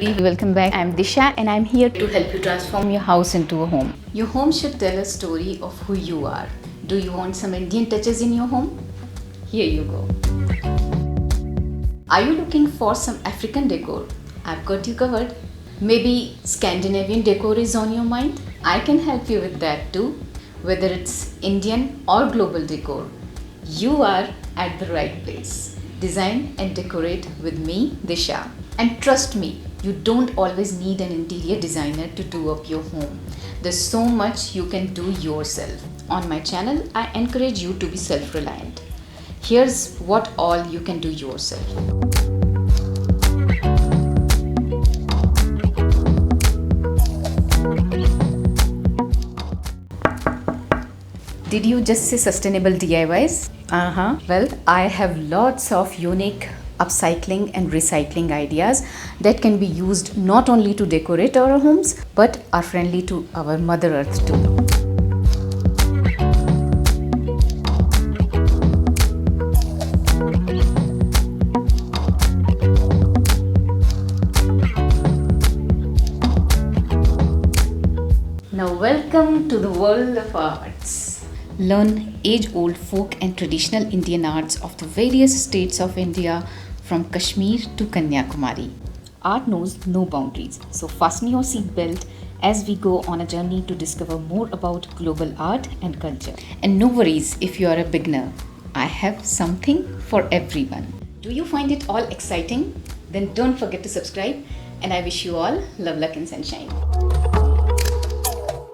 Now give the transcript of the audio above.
everybody, welcome back. I'm Disha and I'm here to help you transform your house into a home. Your home should tell a story of who you are. Do you want some Indian touches in your home? Here you go. Are you looking for some African decor? I've got you covered. Maybe Scandinavian decor is on your mind? I can help you with that too. Whether it's Indian or global decor, you are at the right place. Design and decorate with me, Disha. And trust me, you don't always need an interior designer to do up your home. There's so much you can do yourself. On my channel, I encourage you to be self-reliant. Here's what all you can do yourself. Did you just say sustainable DIYs? Well, I have lots of unique upcycling and recycling ideas that can be used not only to decorate our homes but are friendly to our Mother Earth too. Now welcome to the world of arts. Learn age-old folk and traditional Indian arts of the various states of India from Kashmir to Kanyakumari. Art knows no boundaries, so fasten your seatbelt as we go on a journey to discover more about global art and culture. And no worries if you are a beginner, I have something for everyone. Do you find it all exciting? Then don't forget to subscribe, and I wish you all love, luck and sunshine.